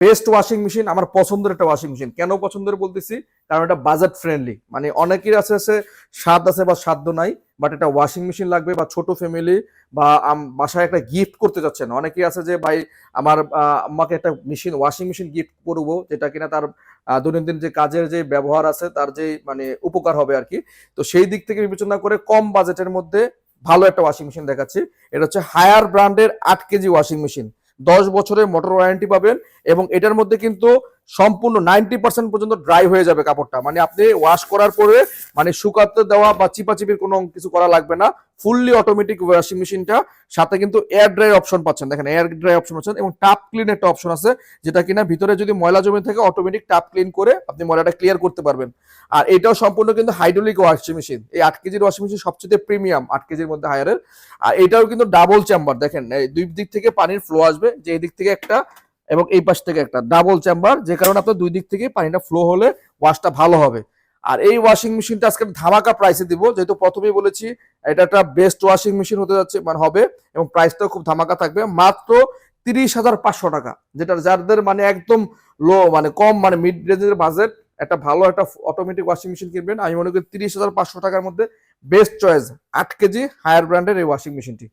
Best washing machine, আমার পছন্দের একটা ওয়াশিং মেশিন। কেন পছন্দের বলতেছি, কারণ এটা বাজেট ফ্রেন্ডলি। মানে অনেকের আছে স্বাদ আছে বা সাধ্য নাই, বাট এটা ওয়াশিং মেশিন লাগবে, বা ছোট ফ্যামিলি বা বাসায় একটা গিফট করতে যাচ্ছেন। অনেকেই আছে যে ভাই আমার আম্মাকে একটা মেশিন, ওয়াশিং মেশিন গিফট করবো, যেটা কিনা তার দৈনন্দিন যে কাজের যে ব্যবহার আছে তার যে মানে উপকার হবে আর কি। তো সেই দিক থেকে বিবেচনা করে কম বাজেটের মধ্যে ভালো একটা ওয়াশিং মেশিন দেখাচ্ছি। এটা হচ্ছে হায়ার ব্র্যান্ডের 8 কেজি ওয়াশিং মেশিন। 10 বছরের মোটর ওয়ারেন্টি পাবেন, এবং এটার মধ্যে কিন্তু সম্পূর্ণ 90% পর্যন্ত ড্রাই হয়ে যাবে কাপড়টা। মানে আপনি ওয়াশ করার পরে মানে শুকাতে দেওয়া বা চিপাচিপির কোনো কিছু করা লাগবে না। ফুললি অটোমেটিক ওয়াশিং মেশিনটা, সাথে কিন্তু এয়ার ড্রাই অপশন পাচ্ছেন। দেখেন এয়ার ড্রাই অপশন পাচ্ছেন, এবং টাপ ক্লিন একটা অপশন আছে, যেটা কিনা ভিতরে যদি ময়লা জমে থাকে অটোমেটিক টাপ ক্লিন করে আপনি ময়লাটা ক্লিয়ার করতে পারবেন। আর এটাও সম্পূর্ণ কিন্তু হাইড্রোলিক ওয়াশিং মেশিন। এই 8 কেজির ওয়াশিং মেশিন সবচেয়ে প্রিমিয়াম 8 কেজির মধ্যে হায়ারের। আর এটাও কিন্তু ডাবল চেম্বার, দেখেন দুই দিক থেকে পানির ফ্লো আসবে, যে এই দিক থেকে একটা এবং এই পাশ থেকে একটা, ডাবল চেম্বার, যে কারণে আপনার দুই দিক থেকে পানিটা ফ্লো হলে ওয়াশটা ভালো হবে। আর এই ওয়াশিং মেশিনটা আজকে ধামাকা প্রাইসে দিব, যেহেতু প্রথমেই বলেছি এটা একটা বেস্ট ওয়াশিং মেশিন হতে যাচ্ছে মানে হবে, এবং প্রাইসটাও খুব ধামাকা থাকবে, মাত্র 30,500 টাকা। যেটা যাদের মানে একদম লো মানে কম মানে মিড রেঞ্জের বাজেট, একটা ভালো একটা অটোমেটিক ওয়াশিং মেশিন কিনবেন, আমি মনে করি 30,500 টাকার মধ্যে বেস্ট চয়েস 8 কেজি হায়ার ব্র্যান্ডের এই ওয়াশিং মেশিনটি।